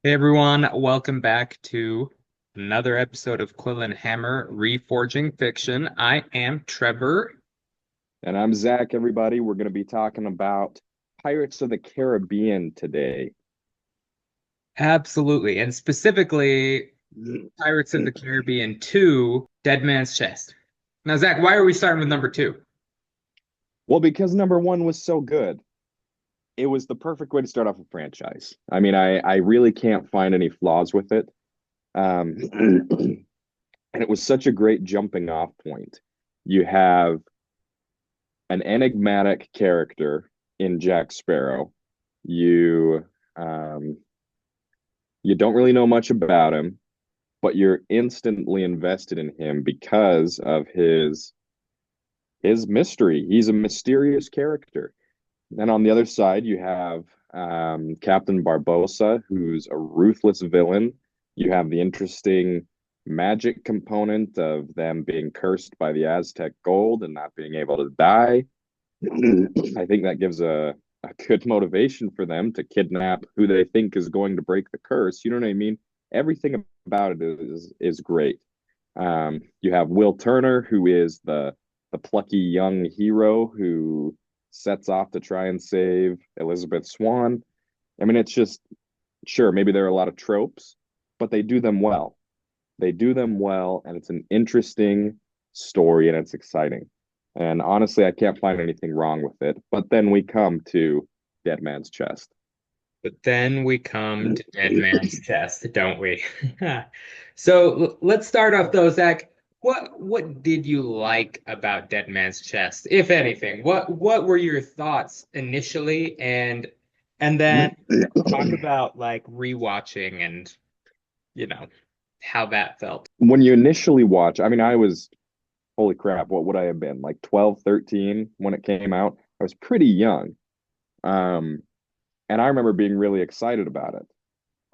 Hey everyone, welcome back to another episode of Quill and Hammer Reforging Fiction. I am Trevor. And I'm Zach, everybody. We're going to be talking about Pirates of the Caribbean today. Absolutely, and specifically Pirates of the Caribbean 2, Dead Man's Chest. Now, Zach, why are we starting with number two? Well, because number one was so good, it was the perfect way to start off a franchise. I mean, I really can't find any flaws with it. And it was such a great jumping off point. You have an enigmatic character in Jack Sparrow. You um, you don't really know much about him, but you're instantly invested in him because of his mystery. He's a mysterious character. And on the other side, you have Captain Barbosa, who's a ruthless villain. You have the interesting magic component of them being cursed by the Aztec gold and not being able to die. I think that gives a good motivation for them to kidnap who they think is going to break the curse. You know what I mean? Everything about it is great. You have Will Turner, who is the plucky young hero who sets off to try and save Elizabeth Swann. I mean, it's just sure, maybe there are a lot of tropes, but they do them well. They do them well, and it's an interesting story and it's exciting. And honestly, I can't find anything wrong with it. But then we come to Dead Man's Chest. But then we come to Dead Man's Chest, don't we? So let's start off though, Zach. What did you like about Dead Man's Chest, if anything? What were your thoughts initially, and then talk about like rewatching and you know how that felt. When you initially watch, I mean, I was, holy crap, what would I have been? Like 12, 13 when it came out? I was pretty young. Um, and I remember being really excited about it.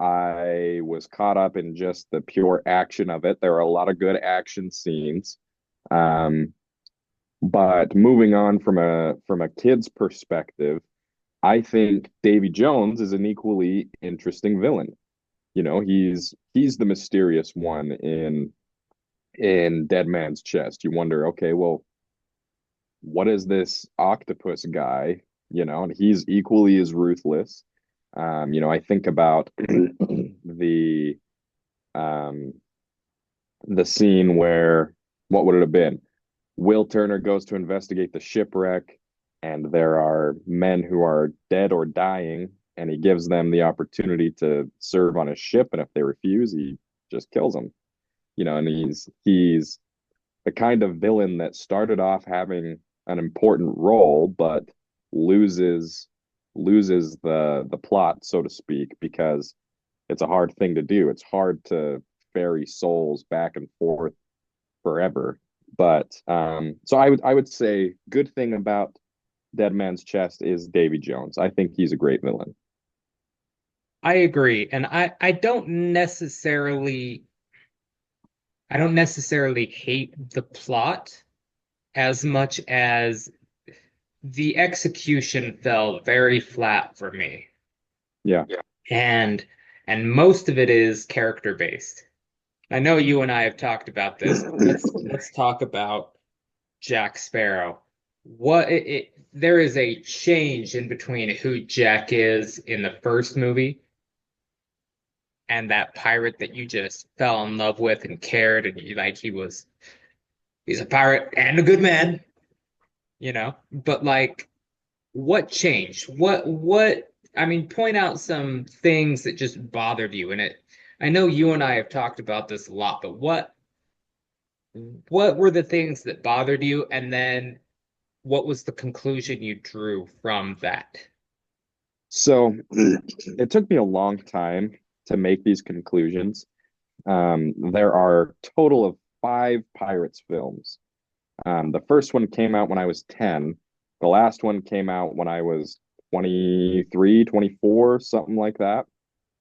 I was caught up in just the pure action of it. There are a lot of good action scenes. Um, but moving on from a kid's perspective, I think Davy Jones is an equally interesting villain. You know, he's the mysterious one in Dead Man's Chest. You wonder, okay, well, what is this octopus guy? You know, and he's equally as ruthless. I think about the um the scene where what would it have been? Will Turner goes to investigate the shipwreck, and there are men who are dead or dying, and he gives them the opportunity to serve on his ship, and if they refuse, he just kills them. And he's the kind of villain that started off having an important role, but loses loses the plot, so to speak, because it's a hard thing to do. It's hard to ferry souls back and forth forever. But so I would say good thing about Dead Man's Chest is Davy Jones. I think he's a great villain. I agree, and I don't necessarily hate the plot as much as the execution fell very flat for me. Yeah. Yeah. And most of it is character based. I know you and I have talked about this. Let's talk about Jack Sparrow. There is a change in between who Jack is in the first movie and that pirate that you just fell in love with and cared and you like he's a pirate and a good man, But like what changed? What I mean, point out some things that just bothered you in it. I know you and I have talked about this a lot, but what were the things that bothered you? And then what was the conclusion you drew from that? So it took me a long time to make these conclusions. There are total of five Pirates films. The first one came out when I was 10. The last one came out when I was 23, 24, something like that.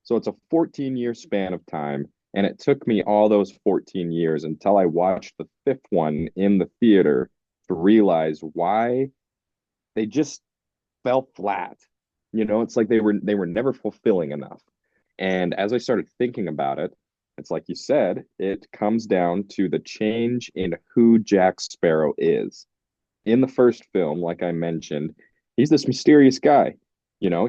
So it's a 14-year span of time. And it took me all those 14 years until I watched the fifth one in the theater to realize why they just fell flat. It's like they were never fulfilling enough. And as I started thinking about it, it's like you said, it comes down to the change in who Jack Sparrow is. In the first film, like I mentioned, he's this mysterious guy.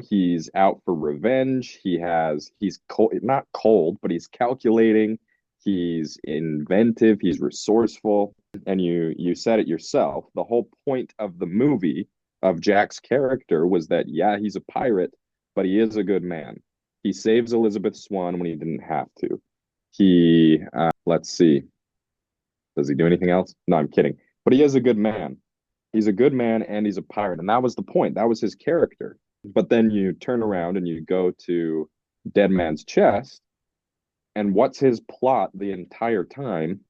He's out for revenge. He's cold, not cold, but he's calculating. He's inventive. He's resourceful. And you said it yourself. The whole point of the movie of Jack's character was that, yeah, he's a pirate, but he is a good man. He saves Elizabeth Swann when he didn't have to. Let's see, does he do anything else? No, I'm kidding. But he is a good man. He's a good man and he's a pirate. And that was the point. That was his character. But then you turn around and you go to Dead Man's Chest, and what's his plot the entire time?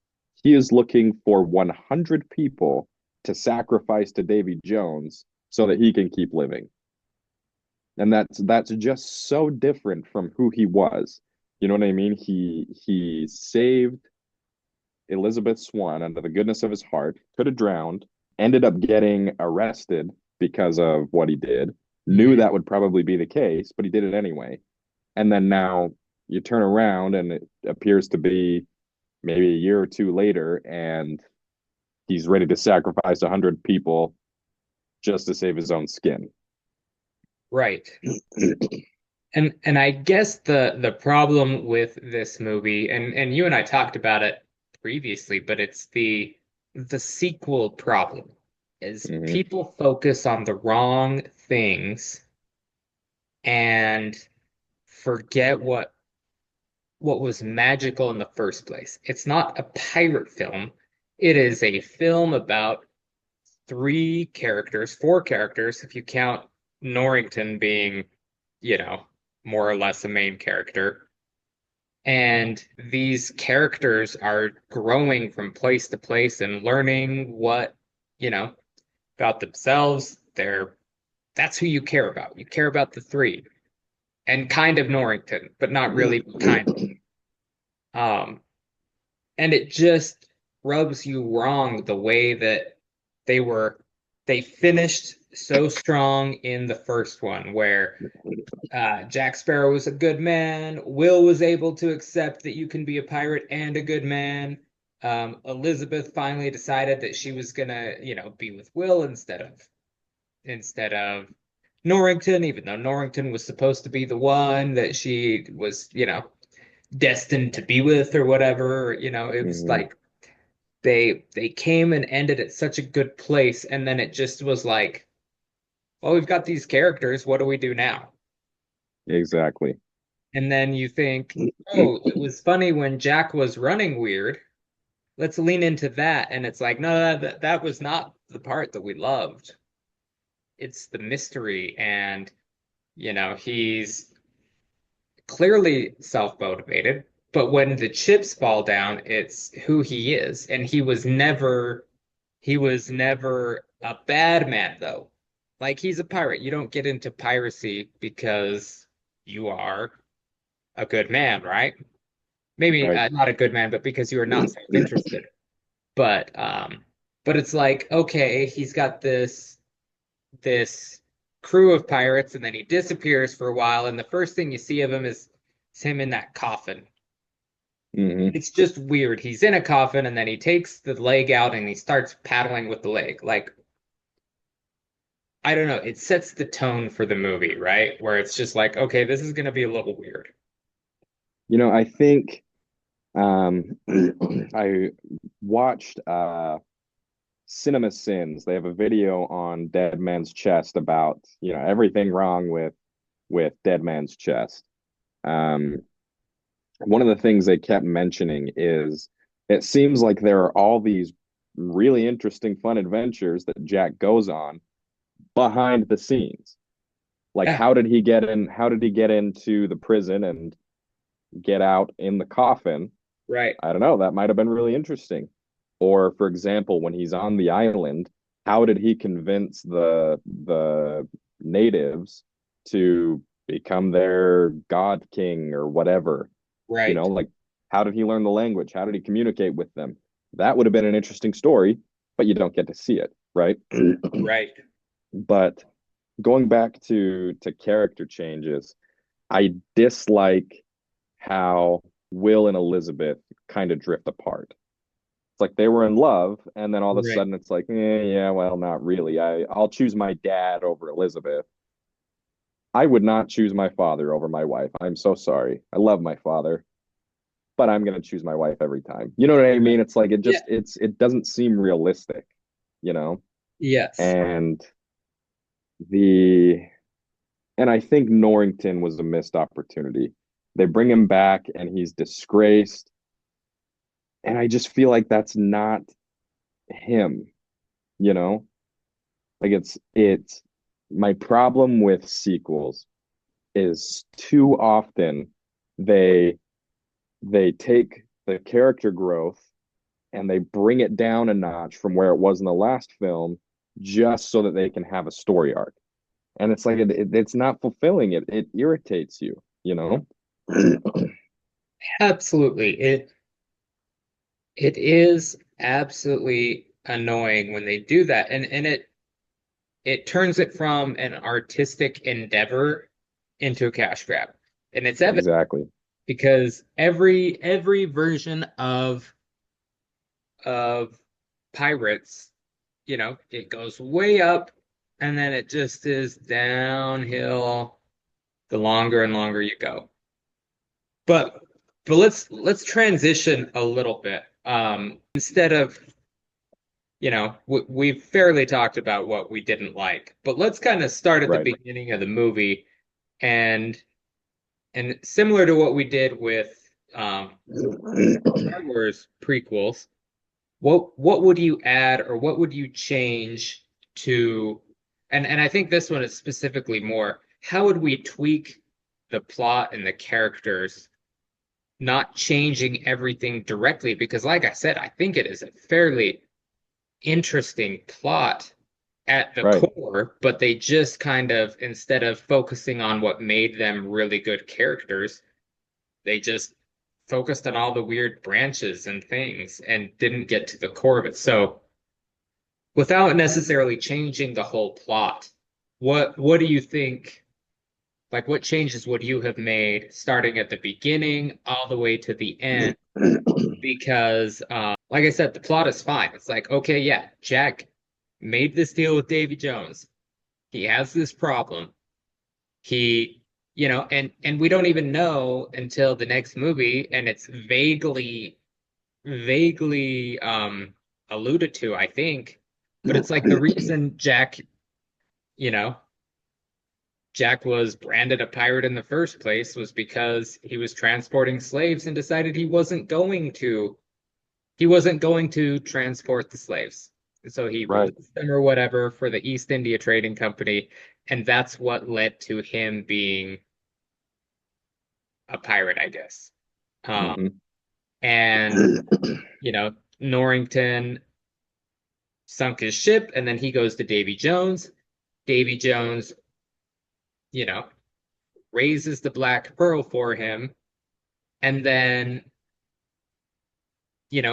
He is looking for 100 people to sacrifice to Davy Jones so that he can keep living. And that's just so different from who he was. You know what I mean? He saved Elizabeth Swann out of the goodness of his heart, could have drowned, ended up getting arrested because of what he did, knew Mhm. that would probably be the case, but he did it anyway. And then now you turn around and it appears to be maybe a year or two later, and he's ready to sacrifice 100 people just to save his own skin. Right. And I guess the problem with this movie, and you and I talked about it previously, but it's the sequel problem, is Mm-hmm. people focus on the wrong things and forget what was magical in the first place. It's not a pirate film. It is a film about three characters, four characters, if you count Norrington being, you know, more or less a main character. And these characters are growing from place to place and learning what, you know, about themselves. That's who you care about. You care about the three and kind of Norrington, but not really kind of. Um, and it just rubs you wrong the way that they were they finished so strong in the first one where Jack Sparrow was a good man. Will was able to accept that you can be a pirate and a good man. Elizabeth finally decided that she was gonna, be with Will instead of Norrington, even though Norrington was supposed to be the one that she was, destined to be with or whatever. It was Mm-hmm. like they came and ended at such a good place, and then it just was like, well, we've got these characters. What do we do now? Exactly. And then you think, oh, it was funny when Jack was running weird. Let's lean into that. And it's like, no, that was not the part that we loved. It's the mystery. And, he's clearly self-motivated. But when the chips fall down, it's who he is. And he was never a bad man, though. Like, he's a pirate. You don't get into piracy because you are a good man, right? Maybe Right. not a good man, but because you are not self-interested. But um, but it's like, okay, he's got this crew of pirates, and then he disappears for a while, and the first thing you see of him is him in that coffin. Mm-hmm. It's just weird. He's in a coffin, and then he takes the leg out and he starts paddling with the leg. Like, I don't know, it sets the tone for the movie, right? Where it's just like, okay, this is gonna be a little weird. I think I watched Cinema Sins. They have a video on Dead Man's Chest about, everything wrong with Dead Man's Chest. Um, One of the things they kept mentioning is it seems like there are all these really interesting, fun adventures that Jack goes on behind the scenes. Like, Yeah, how did he get in? How did he get into the prison and get out in the coffin? right, I don't know. That might have been really interesting. Or, for example, when he's on the island, how did he convince the natives to become their god king or whatever? right, Like, how did he learn the language? How did he communicate with them? That would have been an interesting story, but you don't get to see it, right? right. But going back to character changes, I dislike. how Will and Elizabeth kind of drift apart. It's like they were in love, and then all of a Right. sudden it's like, yeah, well, not really. I'll choose my dad over Elizabeth. I would not choose my father over my wife. I'm so sorry. I love my father, but I'm gonna choose my wife every time. You know what I mean? Right. It's like Yeah. it doesn't seem realistic, you know? Yes. And the and I think Norrington was a missed opportunity. They bring him back and he's disgraced. And I just feel like that's not him, you know? Like it's my problem with sequels is too often they they take the character growth and they bring it down a notch from where it was in the last film just so that they can have a story arc. And it's like it's not fulfilling. It irritates you, you know? Absolutely. It is absolutely annoying when they do that. And it turns it from an artistic endeavor into a cash grab. And it's evident Exactly. because every version of Pirates, it goes way up and then it just is downhill the longer and longer you go. But but let's transition a little bit. Instead of, we've fairly talked about what we didn't like, but let's kind of start at the Right. beginning of the movie and similar to what we did with Star Wars prequels, what would you add or what would you change to and I think this one is specifically more, how would we tweak the plot and the characters, not changing everything directly? Because like I said, I think it is a fairly interesting plot at the Right. core, but they just kind of, instead of focusing on what made them really good characters, they just focused on all the weird branches and things and didn't get to the core of it. So, without necessarily changing the whole plot, what do you think? Like, what changes would you have made starting at the beginning all the way to the end? Because, like I said, the plot is fine. It's like, okay, yeah, Jack made this deal with Davy Jones. He has this problem. He, and we don't even know until the next movie, and it's vaguely alluded to, I think. But it's like the reason you know, Jack was branded a pirate in the first place was because he was transporting slaves and decided he wasn't going to transport the slaves. So he Right. released them or whatever for the East India Trading Company, and that's what led to him being a pirate, I guess. Um, Hmm. and Norrington sunk his ship, and then he goes to Davy Jones. Davy Jones, you know, raises the Black Pearl for him, and then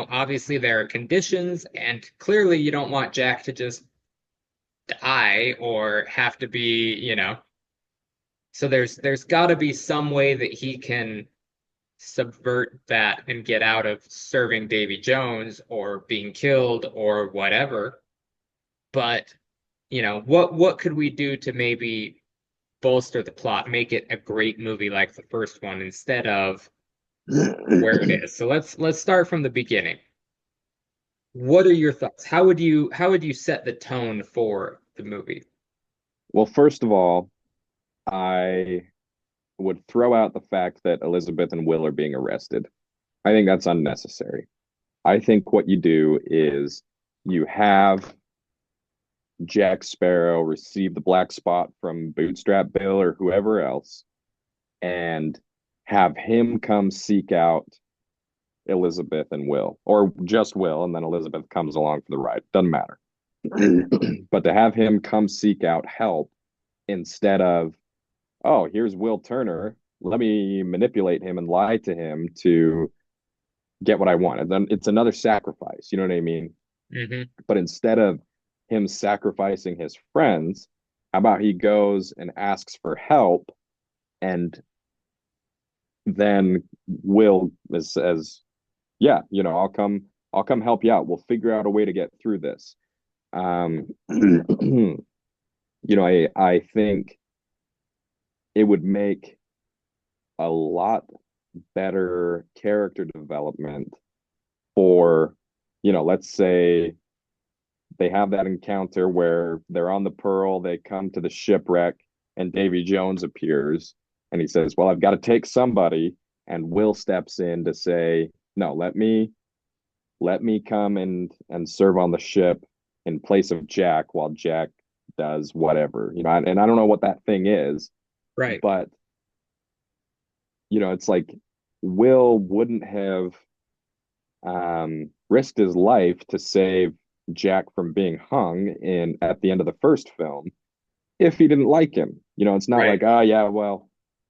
obviously there are conditions, and clearly you don't want Jack to just die or have to be, so there's got to be some way that he can subvert that and get out of serving Davy Jones or being killed or whatever. But, what could we do to maybe bolster the plot, make it a great movie like the first one instead of where it is? So let's start from the beginning. What are your thoughts? How would you set the tone for the movie? Well, first of all, I would throw out the fact that Elizabeth and Will are being arrested. I think that's unnecessary. I think what you do is you have Jack Sparrow receive the black spot from Bootstrap Bill or whoever else and have him come seek out Elizabeth and Will, or just Will, and then Elizabeth comes along for the ride. Doesn't matter. But to have him come seek out help instead of, oh, here's Will Turner. Let me manipulate him and lie to him to get what I want. And then it's another sacrifice. You know what I mean? Hmm. But instead of him sacrificing his friends, how about he goes and asks for help and then Will says, yeah, I'll come help you out. We'll figure out a way to get through this. I think it would make a lot better character development for, let's say they have that encounter where they're on the Pearl, they come to the shipwreck, and Davy Jones appears, and he says, "Well, I've got to take somebody," and Will steps in to say, "No, let me come and serve on the ship in place of Jack while Jack does whatever." And I don't know what that thing is, Right. but it's like Will wouldn't have risked his life to save Jack from being hung in at the end of the first film if he didn't like him. It's not Right. like, oh yeah, well,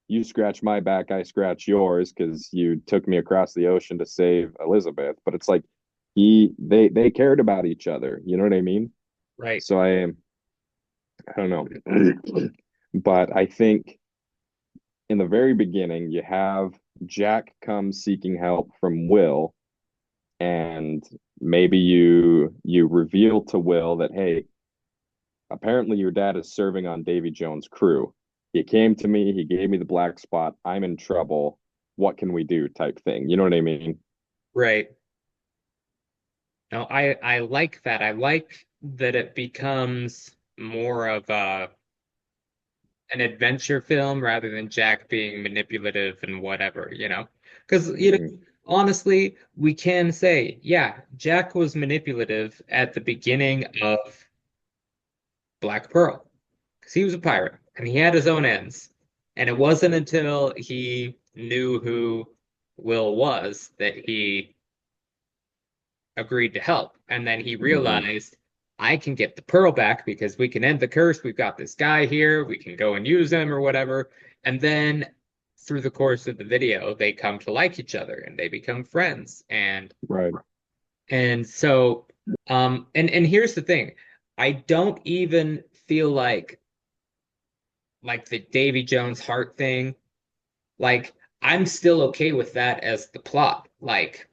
you scratch my back, I scratch yours because you took me across the ocean to save Elizabeth. But it's like they cared about each other. You know what I mean? Right. So I don't know. But I think in the very beginning, you have Jack come seeking help from Will, and maybe you reveal to Will that, hey, apparently your dad is serving on Davy Jones' crew. He came to me, he gave me the black spot. I'm in trouble. What can we do? Type thing. You know what I mean? Right. No, I like that. I like that it becomes more of an adventure film rather than Jack being manipulative and whatever, you know? Because, Mhm. honestly, we can say, yeah, Jack was manipulative at the beginning of Black Pearl because he was a pirate and he had his own ends. And it wasn't until he knew who Will was that he agreed to help. And then he Mhm. realized I can get the pearl back because we can end the curse. We've got this guy here. We can go and use him or whatever. And then through the course of the video, they come to like each other and they become friends. Right. And so and here's the thing. I don't even feel like the Davy Jones heart thing. Like I'm still okay with that as the plot. Like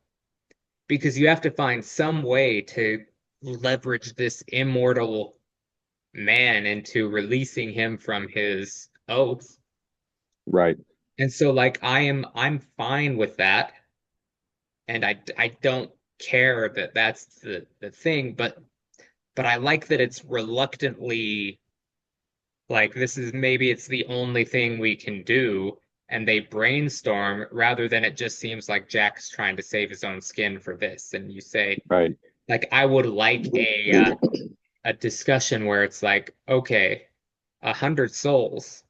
because you have to find some way to leverage this immortal man into releasing him from his oath. Right. And so like I'm fine with that and I don't care that that's the thing, but I like that it's reluctantly like this is maybe it's the only thing we can do and they brainstorm rather than it just seems like Jack's trying to save his own skin for this and you say Right. like I would like a discussion where it's like, okay, 100 souls,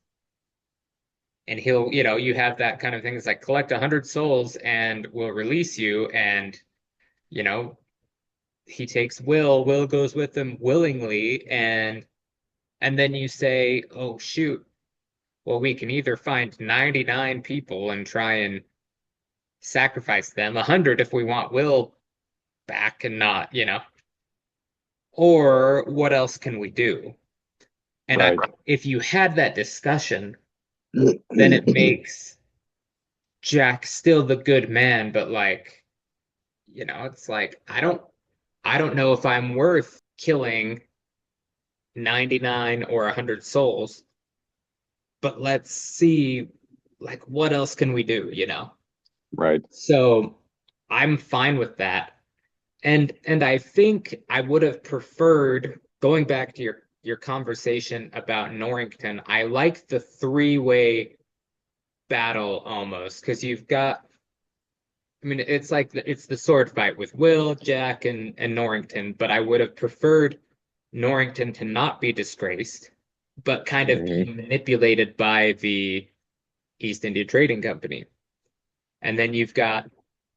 and he'll, you have that kind of thing. It's like collect 100 souls and we'll release you, and you know, he takes Will. Will goes with him willingly, and then you say, oh shoot, well we can either find 99 people and try and sacrifice them, 100 if we want Will back and not, or what else can we do? And Right. if you had that discussion, then it makes Jack still the good man, but like, it's like I don't know if I'm worth killing 99 or 100 souls, but let's see like what else can we do, Right. So I'm fine with that. And I think I would have preferred going back to your conversation about Norrington. I like the three-way battle almost because you've got I mean, it's like it's the sword fight with Will, Jack, and Norrington, but I would have preferred Norrington to not be disgraced, but kind of be Mhm. manipulated by the East India Trading Company. And then you've got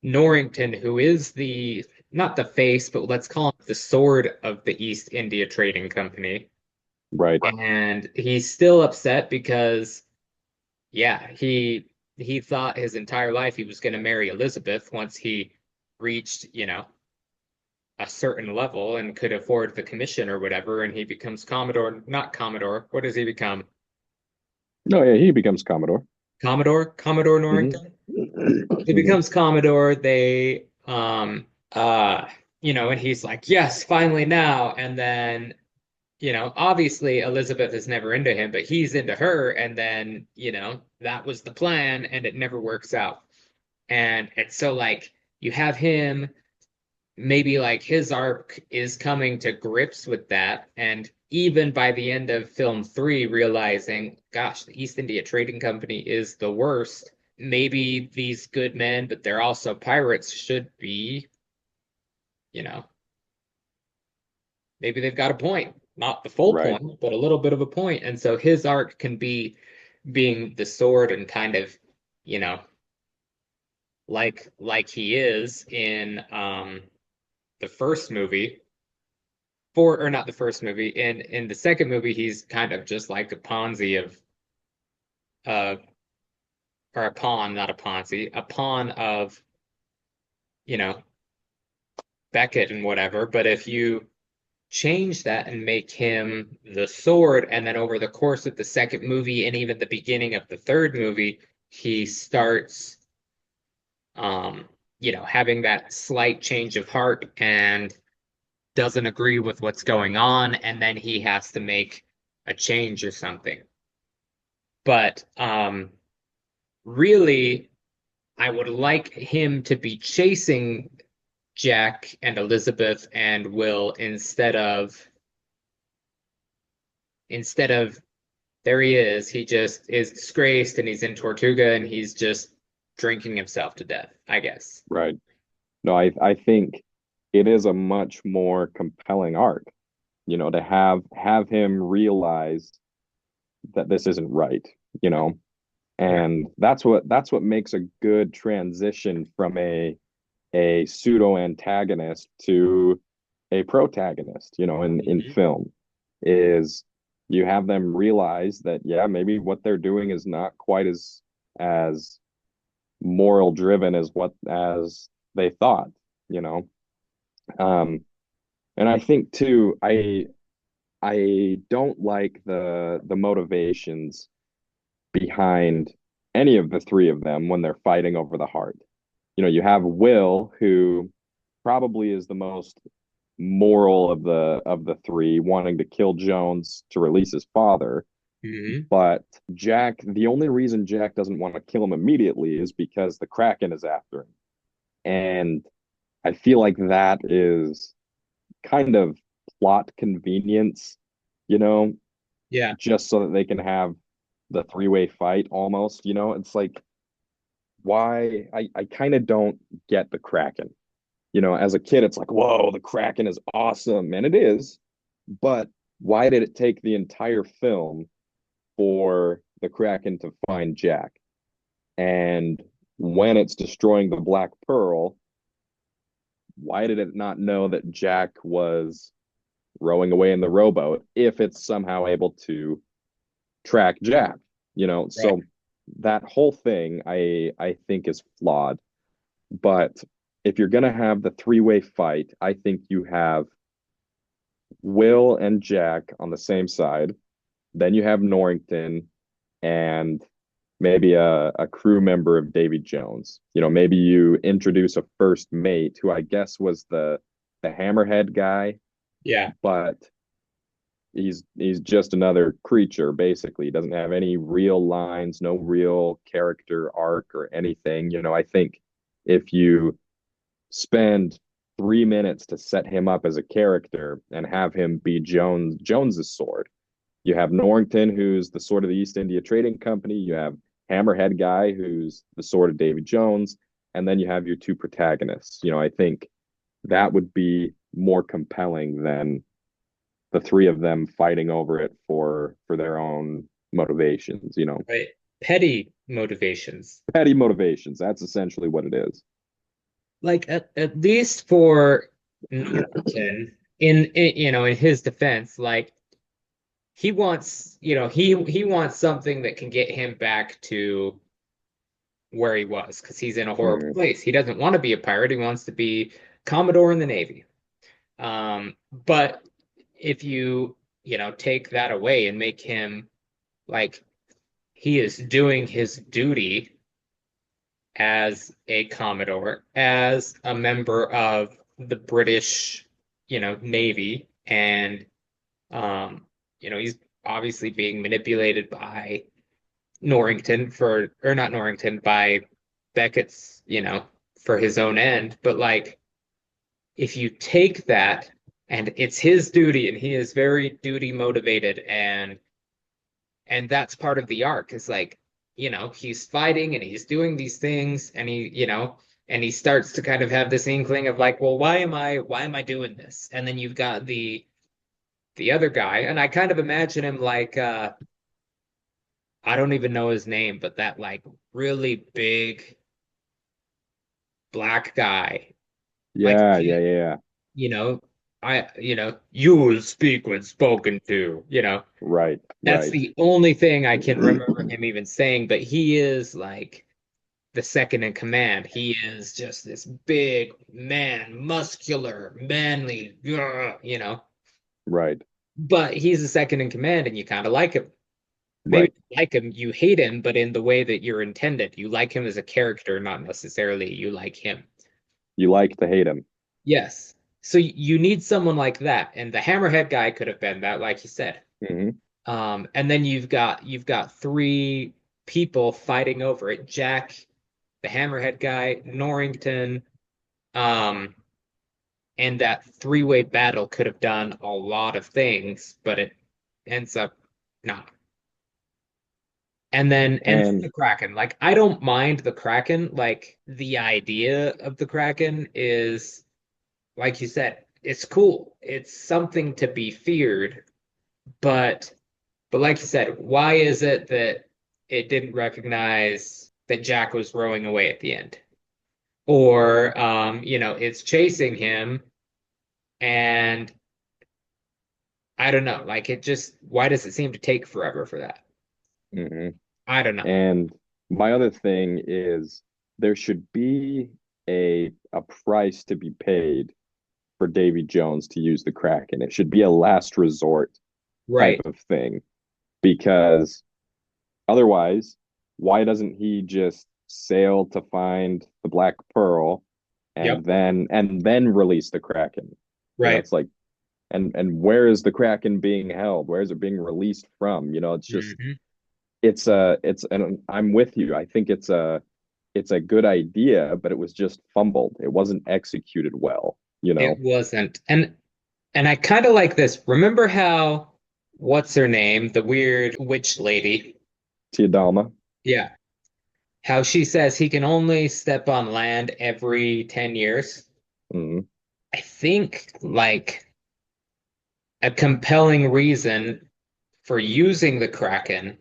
Norrington, who is the not the face, but let's call him the sword of the East India Trading Company. Right. And he's still upset because yeah, he thought his entire life he was going to marry Elizabeth once he reached, a certain level and could afford the commission or whatever, and he becomes Commodore, not Commodore. What does he become? No, yeah, he becomes Commodore. Commodore Hmm. Norrington? he becomes Commodore. They and he's like, yes, finally now. And then, obviously Elizabeth is never into him, but he's into her. And then, that was the plan and it never works out. And it's so like you have him, maybe like his arc is coming to grips with that. And even by the end of film three, realizing, gosh, the East India Trading Company is the worst. Maybe these good men, but they're also pirates, should be, you know, maybe they've got a point. Not the full Right. point, but a little bit of a point. And so his arc can be being the sword and kind of, you know, like he is in the first movie. For or not the first movie. In the second movie, he's kind of just like a Ponzi of uh or a pawn, not a Ponzi, a pawn of, you know, Beckett and whatever. But if you change that and make him the sword, and then over the course of the second movie and even the beginning of the third movie, he starts having that slight change of heart and doesn't agree with what's going on, and then he has to make a change or something. But really, I would like him to be chasing Jack and Elizabeth and Will instead of there he is. He just is disgraced and he's in Tortuga and he's just drinking himself to death, I guess. Right. No, I think it is a much more compelling arc, to have him realize that this isn't right, you know. Yeah. And that's what makes a good transition from a pseudo antagonist to a protagonist, in Mhm. film, is you have them realize that, yeah, maybe what they're doing is not quite as moral driven as they thought, you know. Um, and I think too, I don't like the motivations behind any of the three of them when they're fighting over the heart. You have Will, who probably is the most moral of the three, wanting to kill Jones to release his father. Mhm. But Jack, the only reason Jack doesn't want to kill him immediately is because the Kraken is after him. And I feel like that is kind of plot convenience, you know, Yeah. just so that they can have the three-way fight almost, It's like, why? I kind of don't get the Kraken. As a kid, it's like, whoa, the Kraken is awesome. And it is. But why did it take the entire film for the Kraken to find Jack? And when it's destroying the Black Pearl, why did it not know that Jack was rowing away in the rowboat if it's somehow able to track Jack? Right. So that whole thing I think is flawed. But if you're gonna have the three-way fight, I think you have Will and Jack on the same side. Then you have Norrington and maybe a crew member of Davy Jones. Maybe you introduce a first mate who I guess was the hammerhead guy, Yeah. but he's just another creature basically. He doesn't have any real lines, no real character arc or anything. I think if you spend 3 minutes to set him up as a character and have him be Jones's sword. You have Norrington, who's the sword of the East India Trading Company. You have Hammerhead guy, who's the sword of Davy Jones, and then you have your two protagonists. I think that would be more compelling than the three of them fighting over it for their own motivations. Right. Petty motivations. Petty motivations. That's essentially what it is. Like at least for Norton, in his defense, like he wants something that can get him back to where he was because he's in a horrible Mm, place. He doesn't want to be a pirate. He wants to be Commodore in the Navy. But if you take that away and make him like he is doing his duty, as a Commodore, as a member of the British, Navy, and um, he's obviously being manipulated by Norrington or not Norrington, by Beckett's, for his own end. But like, if you take that and it's his duty and he is very duty motivated and that's part of the arc is like, he's fighting and he's doing these things and he starts to kind of have this inkling of like, well, why am I doing this? And then you've got the other guy, and I kind of imagine him like I don't even know his name, but that like really big black guy. Like, Yeah, yeah, yeah. you know, you will speak when spoken to, Right, That's right. the only thing I can remember him even saying, but he is like the second in command. He is just this big man, muscular, manly, Right, but he's the second in command and you kind of like him. Maybe right. you like him, you hate him, but in the way that you're intended. You like him as a character, not necessarily you like him. You like to hate him. Yes. So you need someone like that. And the hammerhead guy could have been that, like you said. Hmm. And then you've got three people fighting over it. Jack, the hammerhead guy, Norrington, um, and that three-way battle could have done a lot of things, but it ends up not. And then And the Kraken. Like I don't mind the Kraken. Like the idea of the Kraken is, like you said, it's cool. It's something to be feared, but like you said, why is it that it didn't recognize that Jack was rowing away at the end? Or it's chasing him and I don't know, like it just why does it seem to take forever for that? mhm. I don't know. And my other thing is there should be a price to be paid for Davy Jones to use the Kraken. It should be a last resort type Right. of thing because otherwise, why doesn't he just sail to find the Black Pearl Yep. and then release the Kraken? Right. It's like and where is the Kraken being held? Where is it being released from? It's just Hmm. it's and I'm with you. I think it's a good idea, but it was just fumbled. It wasn't executed well, you It know. wasn't. And I kind of like this. Remember how what's her name? The weird witch lady. Tiadalma. Yeah. How she says he can only step on land every 10 years. Mm, I think like a compelling reason for using the Kraken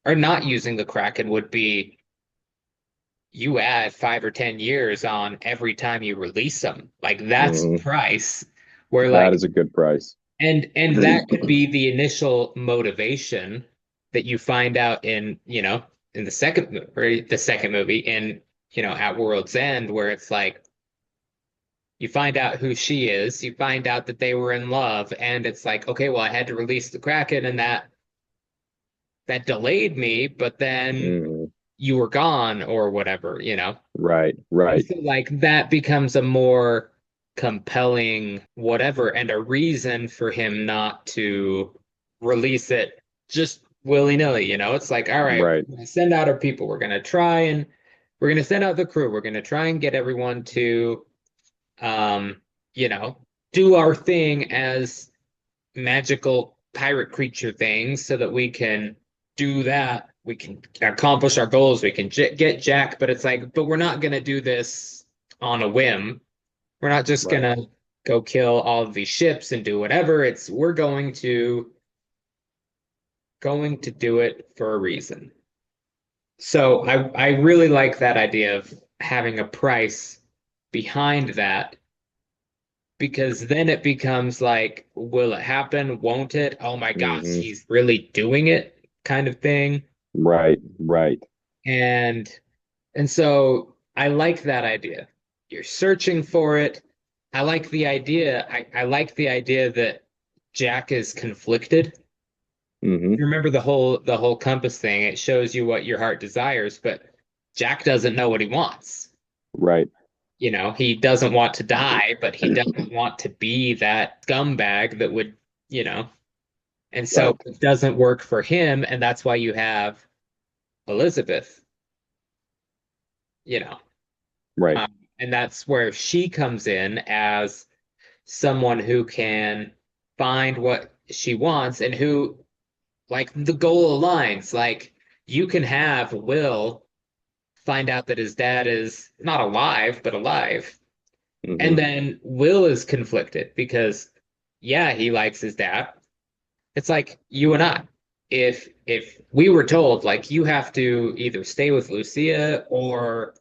or not using the Kraken would be you add 5 or 10 years on every time you release them. Like that's mm, price where that like is a good price. and that could be the initial motivation that you find out in the second movie or the second movie in at World's End where it's like you find out who she is, you find out that they were in love, and it's like, okay, well, I had to release the Kraken, and that delayed me, but then Mm, you were gone or whatever. right, And right, so like that becomes a more compelling whatever and a reason for him not to release it just willy-nilly. It's like, all right, right. we're gonna send out our people. We're gonna send out the crew. We're gonna try and get everyone to um, you know, do our thing as magical pirate creature things so that we can do that. We can accomplish our goals. We can get Jack, but it's like, but we're not going to do this on a whim. We're not just going Right. to go kill all of these ships and do whatever. We're going to do it for a reason. So I really like that idea of having a price behind that because then it becomes like, will it happen? Won't it? Oh my gosh, Hmm. he's really doing it kind of thing. Right, right. And so I like that idea. You're searching for it. I like the idea that Jack is conflicted. Hmm. You remember the whole compass thing, it shows you what your heart desires, but Jack doesn't know what he wants. Right. He doesn't want to die, but he doesn't want to be that scumbag that would, you know, and so Right. it doesn't work for him, and that's why you have Elizabeth, you know, Right. um, and that's where she comes in as someone who can find what she wants and who, like, the goal aligns. Like, you can have Will find out that his dad is not alive, but alive. And Hmm. then Will is conflicted because, yeah, he likes his dad. It's like you and I. If we were told, like, you have to either stay with Lucia or,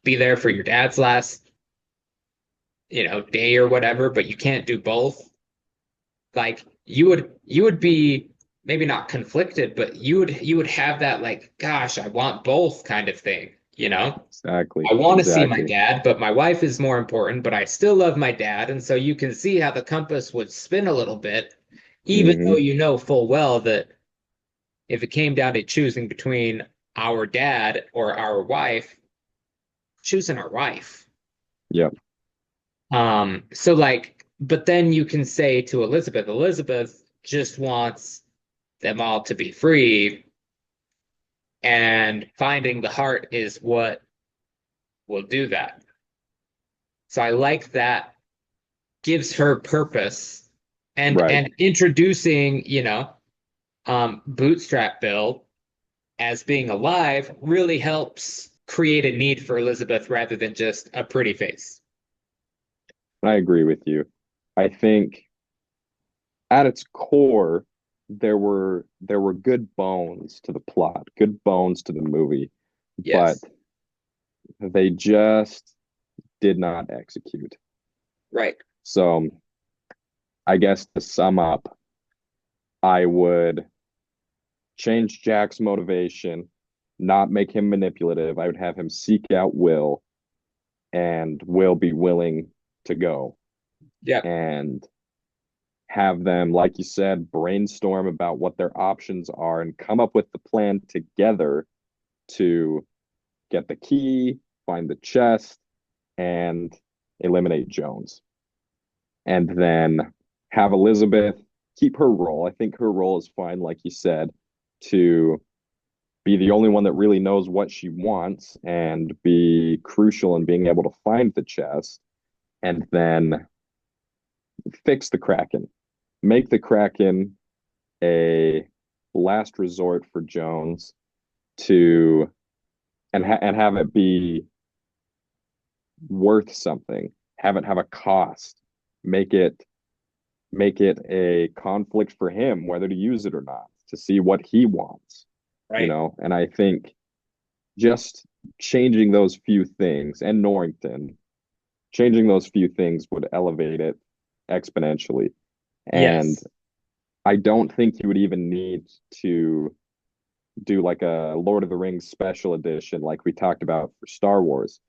be there for your dad's last, day or whatever, but you can't do both, like you would be maybe not conflicted, but you would have that, like, gosh, I want both kind of thing, Exactly. I want to see my Exactly. dad, but my wife is more important, but I still love my dad. And so you can see how the compass would spin a little bit, even though Hmm. you know full well that if it came down to choosing between our dad or our wife, choosing our wife. Yep. So like, but then you can say to Elizabeth just wants them all to be free, and finding the heart is what will do that. So I like that gives her purpose, and Right. and introducing, Bootstrap Bill as being alive really helps create a need for Elizabeth rather than just a pretty face. I agree with you. I think at its core, there were good bones to the plot, good bones to the movie, but Yes. they just did not execute. Right. So I guess to sum up, I would change Jack's motivation, not make him manipulative. I would have him seek out Will, and Will be willing to go, Yeah. and have them, like you said, brainstorm about what their options are and come up with the plan together to get the key, find the chest, and eliminate Jones. And then have Elizabeth keep her role. I think her role is fine, like you said, to be the only one that really knows what she wants and be crucial in being able to find the chest, and then fix the Kraken. Make the Kraken a last resort for Jones to and have it be worth something. Have it have a cost. Make it make it a conflict for him whether to use it or not, to see what he wants, Right. And I think just changing those few things, and Norrington changing those few things would elevate it exponentially. And Yes. I don't think you would even need to do like a Lord of the Rings special edition like we talked about for Star Wars.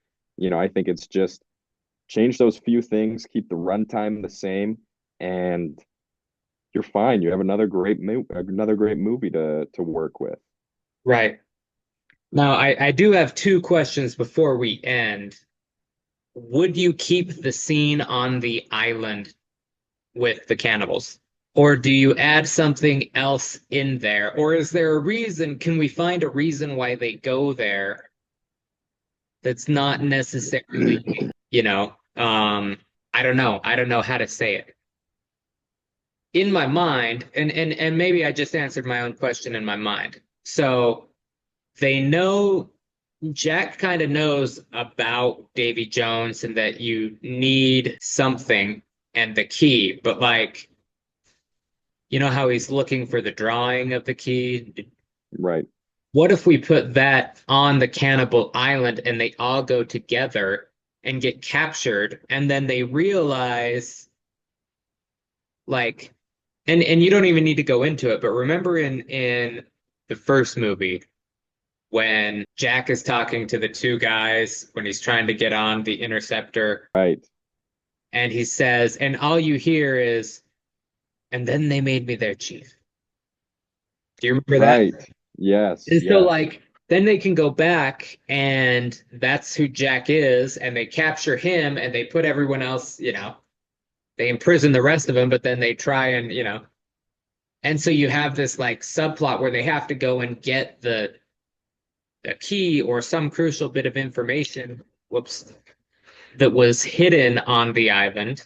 I think it's just change those few things, keep the runtime the same, and you're fine. You have another great movie to work with. Right. Now, I do have two questions before we end. Would you keep the scene on the island with the cannibals? Or do you add something else in there? Or is there a reason? Can we find a reason why they go there that's not necessarily, I don't know. I don't know how to say it. In my mind, and maybe I just answered my own question in my mind. So they know Jack kind of knows about Davy Jones and that you need something and the key, but like, how he's looking for the drawing of the key? Right. What if we put that on the cannibal island and they all go together and get captured, and then they realize, like, and you don't even need to go into it, but remember in the first movie when Jack is talking to the two guys when he's trying to get on the interceptor, Right. and he says, and all you hear is, and then they made me their chief. Do you remember that? Right. Yes. And so, Yes. like, then they can go back and that's who Jack is, and they capture him and they put everyone else, they imprison the rest of them, but then they try and, and so you have this like subplot where they have to go and get the key or some crucial bit of information, whoops, that was hidden on the island.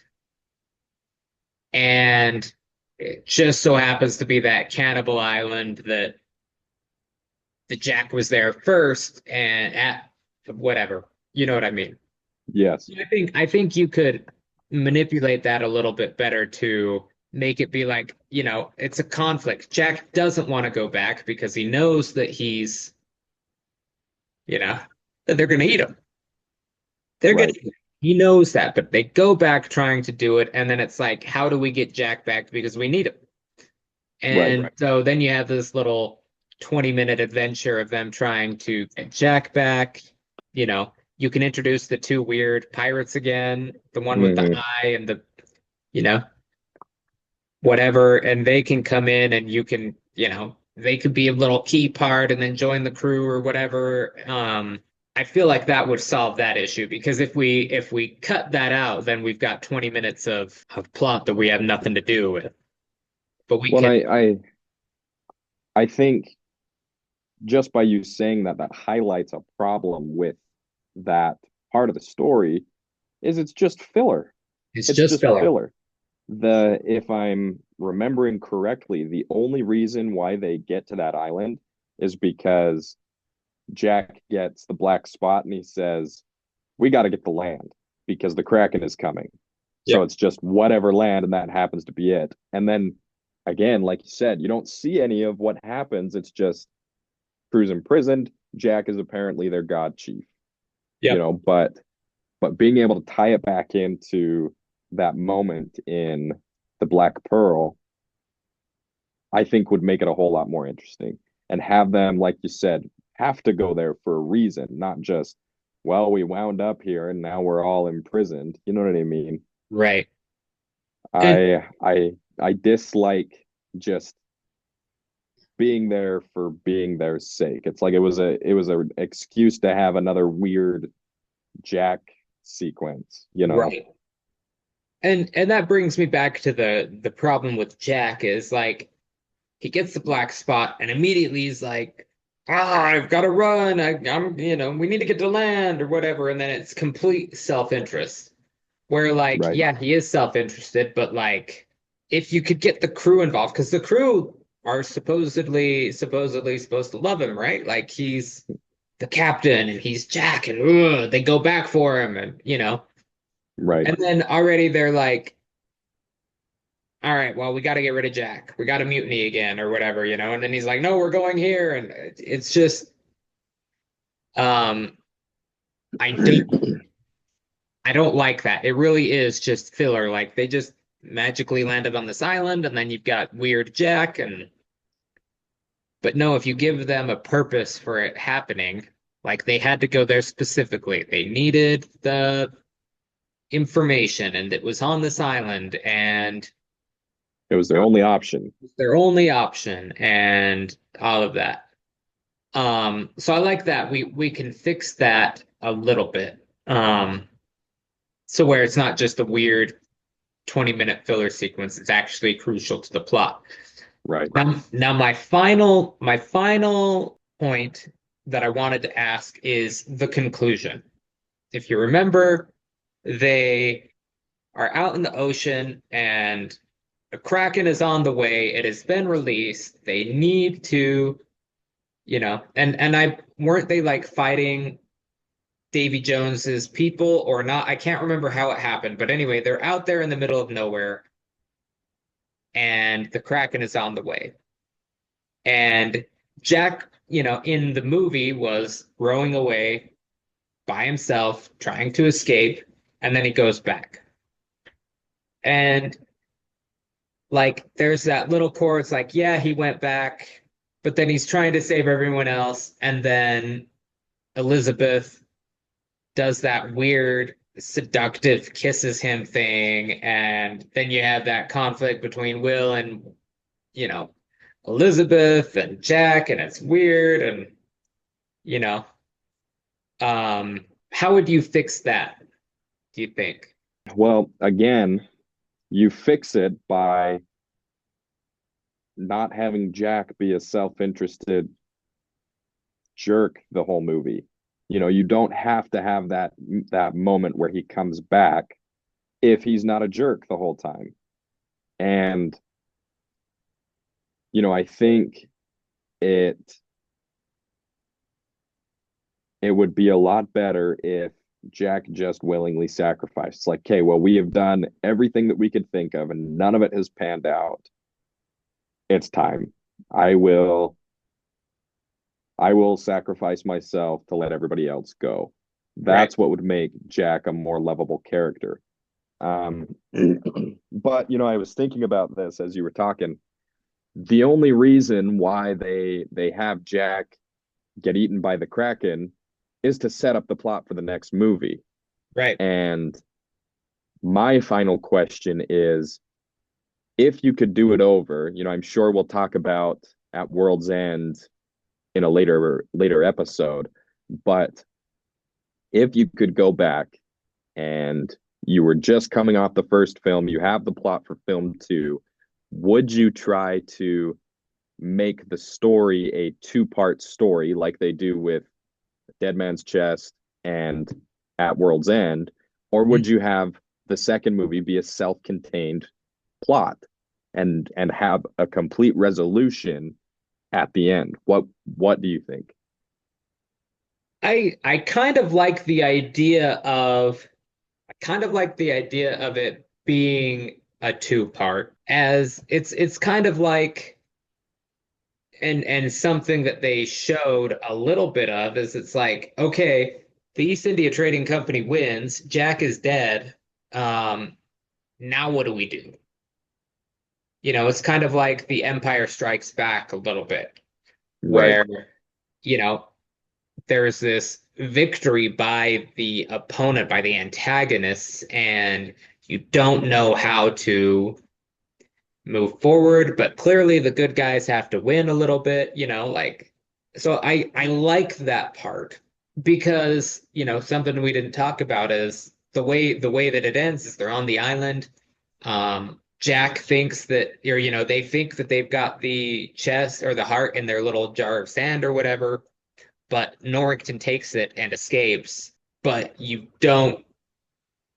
And it just so happens to be that cannibal island that the Jack was there first and at whatever. You know what I mean? Yes. I think you could manipulate that a little bit better to make it be like, it's a conflict. Jack doesn't want to go back because he knows that you know, that they're going to eat him. They're going Right. to He knows that, but they go back trying to do it, and then it's like, how do we get Jack back because we need him? Right. And so then you have this little 20-minute adventure of them trying to get Jack back. You can introduce the two weird pirates again, the one with the Hmm. eye and the, you know, whatever, and they can come in and you can, they could be a little key part and then join the crew or whatever. I feel like that would solve that issue because if we cut that out, then we've got 20 minutes of plot that we have nothing to do with. But we Well, can, I think just by you saying that, that highlights a problem with that part of the story is it's just filler. it's It's just just filler. filler. If I'm remembering correctly, the only reason why they get to that island is because Jack gets the black spot and he says, "We got to get the land because the Kraken is coming." So Yep. it's just whatever land, and that happens to be it. And then again, like you said, you don't see any of what happens. It's just crew's imprisoned. Jack is apparently their god chief, Yep. but being able to tie it back into that moment in the Black Pearl, I think would make it a whole lot more interesting and have them, like you said, have to go there for a reason, not just, well, we wound up here and now we're all imprisoned. You know what I mean? Right. And I dislike just being there for being there's sake. It's like it was a excuse to have another weird Jack sequence. right. And that brings me back to the problem with Jack is like he gets the black spot and immediately he's like, I've got to run. We need to get to land or whatever. And then it's complete self-interest. Where like, Right. yeah, he is self-interested, but like if you could get the crew involved, because the crew are supposedly supposed to love him, right? Like he's the captain and he's Jack and they go back for him and Right. and then already they're like, all right, well, we got to get rid of Jack. We got to mutiny again or whatever, and then he's like, no, we're going here. And it's just, um, I don't, I don't like that. It really is just filler. Like they just magically landed on this island and then you've got weird Jack but no, if you give them a purpose for it happening, like they had to go there specifically. They needed the information and it was on this island and It was their only option. it was their only option and all of that. So I like that. We can fix that a little bit. So where it's not just a weird 20-minute filler sequence, it's actually crucial to the plot. Right. Now my final point that I wanted to ask is the conclusion. If you remember, they are out in the ocean and the Kraken is on the way. It has been released. They need to, and I weren't they like fighting Davy Jones's people or not? I can't remember how it happened, but anyway, they're out there in the middle of nowhere and the Kraken is on the way. And Jack, in the movie was rowing away by himself, trying to escape, and then he goes back. And like there's that little chorus, like, yeah, he went back, but then he's trying to save everyone else, and then Elizabeth does that weird seductive kisses him thing, and then you have that conflict between Will and, you know, Elizabeth and Jack, and it's weird, and you know. How would you fix that, do you think? Well, again, you fix it by not having Jack be a self-interested jerk the whole movie. You don't have to have that moment where he comes back if he's not a jerk the whole time. And I think it it would be a lot better if Jack just willingly sacrificed. It's like, okay, well, we have done everything that we could think of and none of it has panned out. It's time. I will I will sacrifice myself to let everybody else go. Right. That's what would make Jack a more lovable character. Um, but I was thinking about this as you were talking. The only reason why they have Jack get eaten by the Kraken is to set up the plot for the next movie. Right. And my final question is, if you could do it over, I'm sure we'll talk about at World's End in a later episode, but if you could go back and you were just coming off the first film, you have the plot for film two, would you try to make the story a two-part story like they do with Dead Man's Chest and At World's End, or would you have the second movie be a self-contained plot and have a complete resolution at the end? What do you think? I kind of like the idea of I kind of like the idea of it being a two part, as it's kind of like, and something that they showed a little bit of is, it's like, okay, the East India Trading Company wins, Jack is dead. Um, Now what do we do? It's kind of like the Empire Strikes Back a little bit, Right, where, you know, there's this victory by the opponent, by the antagonists, and you don't know how to move forward, but clearly the good guys have to win a little bit, like, so I like that part, because, something we didn't talk about is the way that it ends is they're on the island. Jack thinks that, or they think that they've got the chest or the heart in their little jar of sand or whatever, but Norrington takes it and escapes. But you don't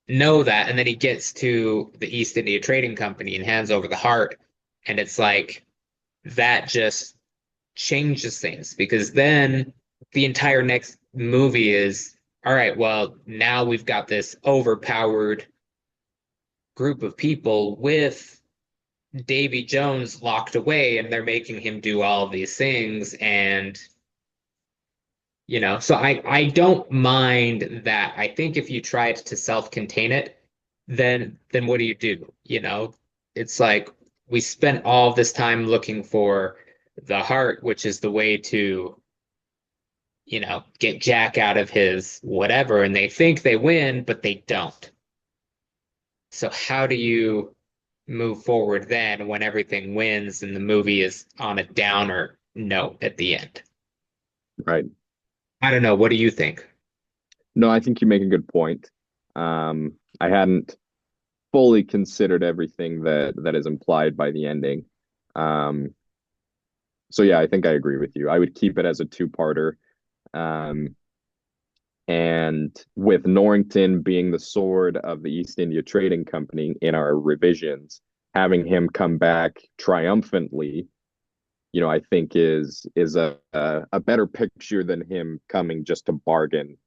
know that. And then he gets to the East India Trading Company and hands over the heart. And it's like, that just changes things, because then the entire next movie is, all right, well, now we've got this overpowered group of people with Davy Jones locked away, and they're making him do all of these things. And so I don't mind that. I think if you tried to self-contain it, then what do you do? It's like, we spent all this time looking for the heart, which is the way to, get Jack out of his whatever, and they think they win, but they don't. So how do you move forward then when everything wins and the movie is on a downer note at the end? right. I don't know. What do you think? No, I think you make a good point. I hadn't fully considered everything that is implied by the ending. Um, so yeah, I think I agree with you. I would keep it as a two-parter. Um, and with Norrington being the sword of the East India Trading Company in our revisions, having him come back triumphantly, I think is a better picture than him coming just to bargain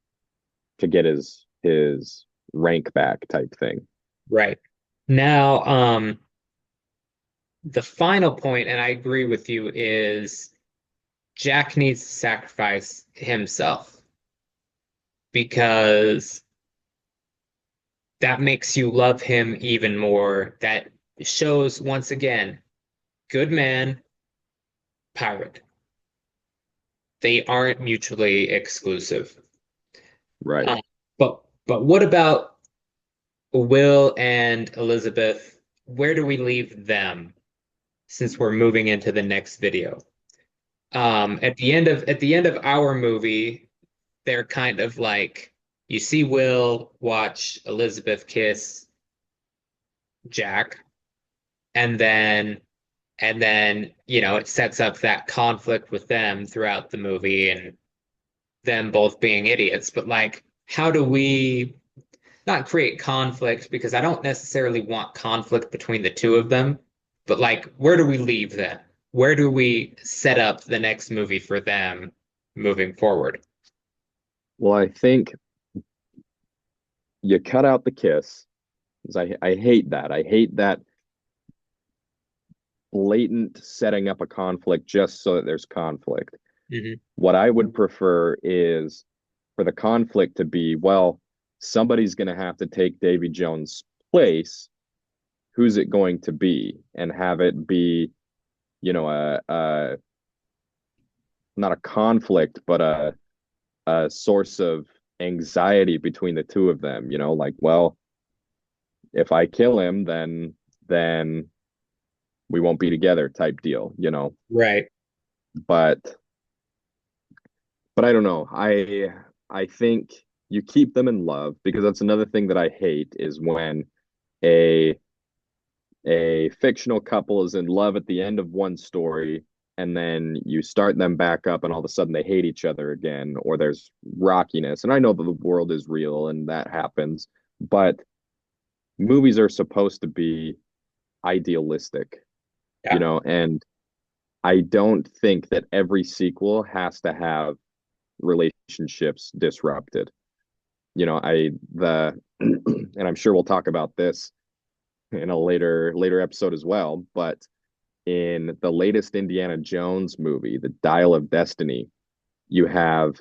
to get his rank back type thing. Right. Now, the final point, and I agree with you, is Jack needs to sacrifice himself, because that makes you love him even more. That shows, once again, good man, pirate. They aren't mutually exclusive. Right. Um, but what about Will and Elizabeth? Where do we leave them, since we're moving into the next video? At the end of our movie, they're kind of like you see Will watch Elizabeth kiss Jack, and then it sets up that conflict with them throughout the movie and them both being idiots. But like, how do we not create conflict? Because I don't necessarily want conflict between the two of them, but like, where do we leave them? Where do we set up the next movie for them moving forward? Well, I think you cut out the kiss. 'Cause I hate that. I hate that blatant setting up a conflict just so that there's conflict. Hmm. What I would prefer is for the conflict to be, well, somebody's going to have to take Davy Jones' place. Who's it going to be? And have it be, a not a conflict, but a source of anxiety between the two of them. Like, well, if I kill him, then we won't be together type deal. Right. But I don't know. I think you keep them in love because that's another thing that I hate is when a a fictional couple is in love at the end of one story and then you start them back up and all of a sudden they hate each other again or there's rockiness. And I know that the world is real and that happens, but movies are supposed to be idealistic, Yeah. and I don't think that every sequel has to have relationships disrupted. I the and I'm sure we'll talk about this in a later episode as well, but in the latest Indiana Jones movie, The Dial of Destiny, you have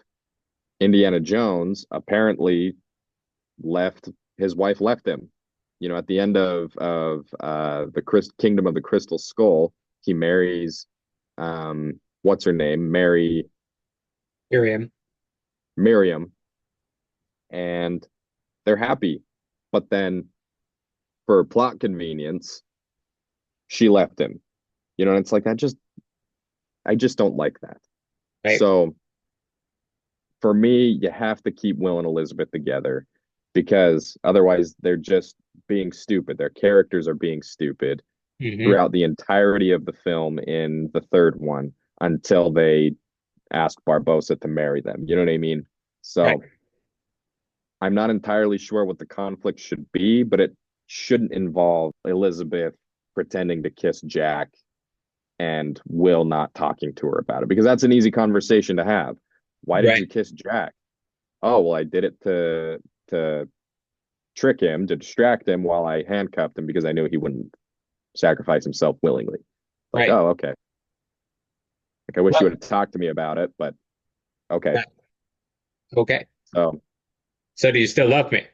Indiana Jones apparently left his wife left him. At the end of the Kingdom of the Crystal Skull, he marries what's her name? Miriam. Miriam, and they're happy. But then for plot convenience, she left him. And it's like I just don't like that. Right. So for me, you have to keep Will and Elizabeth together because otherwise they're just being stupid. Their characters are being stupid Hmm. throughout the entirety of the film in the third one until they ask Barbossa to marry them. You know what I mean? Right. So I'm not entirely sure what the conflict should be, but it shouldn't involve Elizabeth pretending to kiss Jack and Will not talking to her about it because that's an easy conversation to have. Why did Right. you kiss Jack? Oh, well, I did it to trick him, to distract him while I handcuffed him because I knew he wouldn't sacrifice himself willingly. Like, Right. oh, okay. Like I wish you Well, would have talked to me about it, but okay. right. Okay. So So do you still love me?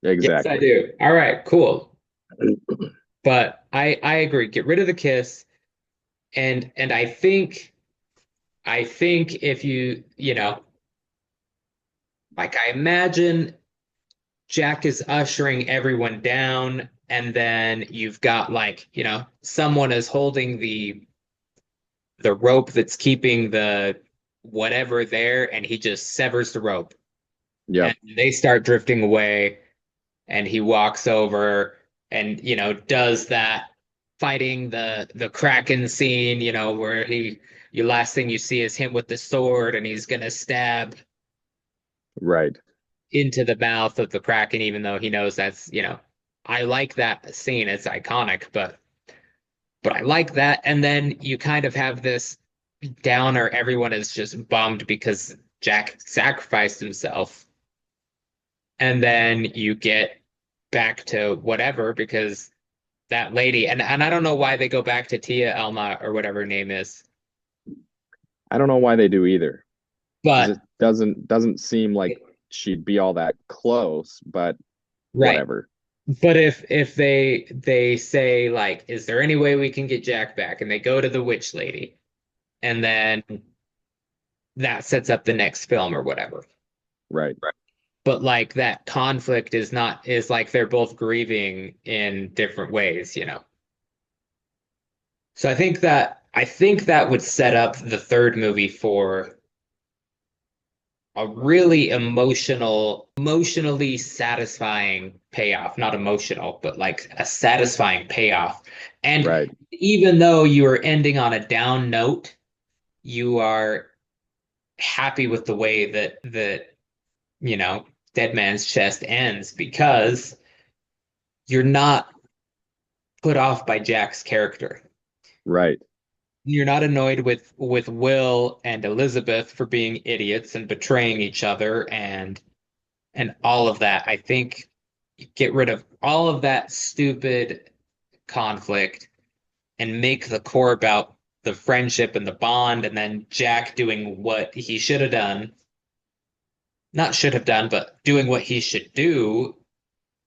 Yes, I exactly. do. All right, cool. But I agree. Get rid of the kiss. And I think if like I imagine Jack is ushering everyone down, and then you've got like, someone is holding the rope that's keeping the whatever there, and he just severs the rope. And Yep. they start drifting away, and he walks over and, does that fighting the Kraken scene, where you last thing you see is him with the sword and he's gonna stab Right. into the mouth of the Kraken, even though he knows I like that scene. It's iconic, but I like that. And then you kind of have this downer. Everyone is just bummed because Jack sacrificed himself. And then you get back to whatever because that lady, and I don't know why they go back to Tia Elma or whatever her name is, I don't know why they do either because but it doesn't seem like she'd be all that close, but right. whatever. But if they say like, is there any way we can get Jack back? And they go to the witch lady, and then that sets up the next film or whatever. Right. But like that conflict is like they're both grieving in different ways. So I think that I think that would set up the third movie for a really emotionally satisfying payoff. Not emotional, but like a satisfying payoff. And Right, even though you are ending on a down note, you are happy with the way that Dead Man's Chest ends because you're not put off by Jack's character. right, You're not annoyed with Will and Elizabeth for being idiots and betraying each other and all of that. I think get rid of all of that stupid conflict and make the core about the friendship and the bond, and then Jack doing what he should have done. Not should have done, but doing what he should do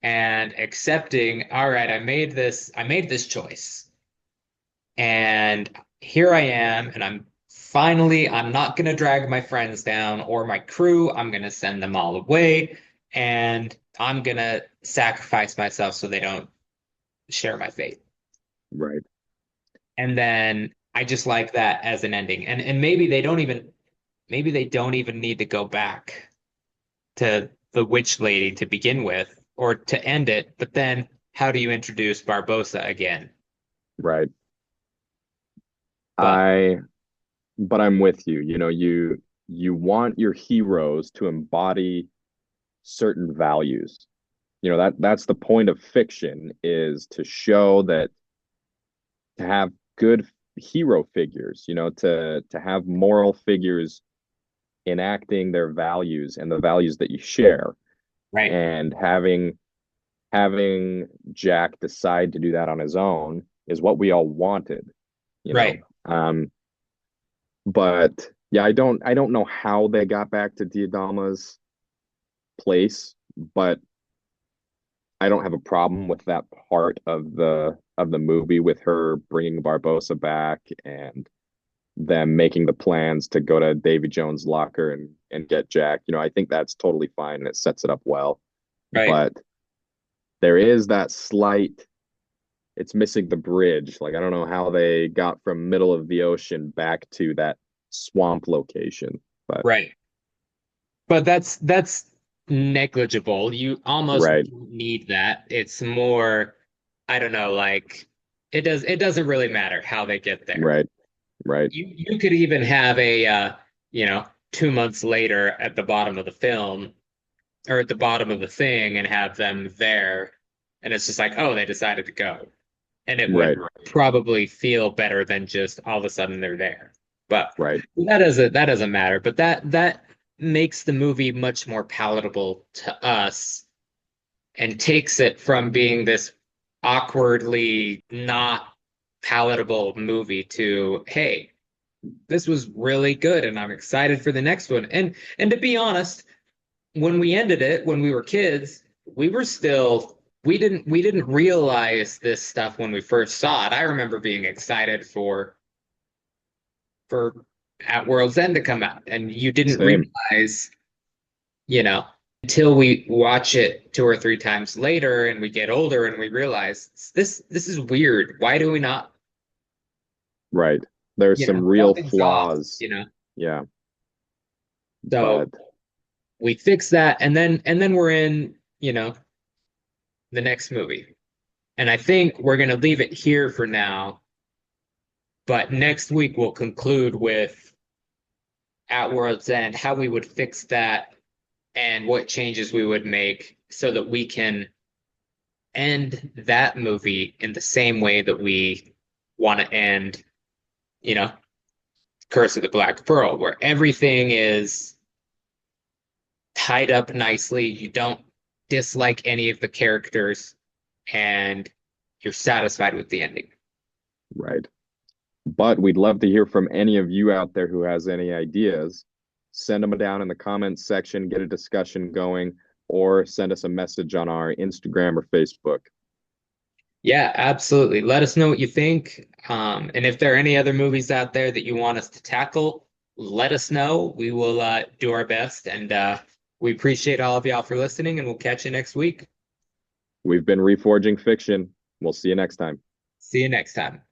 and accepting, all right, I made this choice. And here I am, and I'm not going to drag my friends down or my crew. I'm going to send them all away, and I'm going to sacrifice myself so they don't share my fate. right. And then I just like that as an ending. And maybe they don't even need to go back to the witch lady to begin with or to end it. But then how do you introduce Barbosa again? Right. But I but I'm with you. You want your heroes to embody certain values. That's the point of fiction, is to show that, to have good hero figures, to have moral figures enacting their values and the values that you share, right, and having Jack decide to do that on his own is what we all wanted, you know. right, But yeah, I don't know how they got back to Diadama's place, but I don't have a problem with that part of the movie, with her bringing Barbosa back and them making the plans to go to Davy Jones' locker and get Jack. I think that's totally fine and it sets it up well. right. But there is that slight, it's missing the bridge. Like, I don't know how they got from middle of the ocean back to that swamp location. But Right. But that's negligible. You almost right, don't need that. It's more, I don't know, like it doesn't really matter how they get there. right, right, You could even have a 2 months later at the bottom of the film or at the bottom of the thing and have them there and it's just like, oh, they decided to go. And it would right, probably feel better than just all of a sudden they're there. But right, that doesn't matter. But that makes the movie much more palatable to us and takes it from being this awkwardly not palatable movie to, hey, this was really good and I'm excited for the next one. And to be honest, when we ended it, when we were kids, we were still we didn't realize this stuff when we first saw it. I remember being excited for At World's End to come out, and you didn't same, realize, you know, until we watch it two or three times later and we get older and we realize this is weird. Why do we not, right. There's some real something's off, flaws. Yeah, So but we fix that and then we're in, the next movie. And I think we're gonna leave it here for now, but next week we'll conclude with At World's End, how we would fix that and what changes we would make so that we can end that movie in the same way that we want to end, you know, Curse of the Black Pearl, where everything is tied up nicely. You don't dislike any of the characters and you're satisfied with the ending. right. But we'd love to hear from any of you out there who has any ideas. Send them down in the comments section, get a discussion going, or send us a message on our Instagram or Facebook. Yeah, absolutely. Let us know what you think. And if there are any other movies out there that you want us to tackle, let us know. We will do our best. And we appreciate all of y'all for listening, and we'll catch you next week. We've been Reforging Fiction. We'll see you next time. See you next time.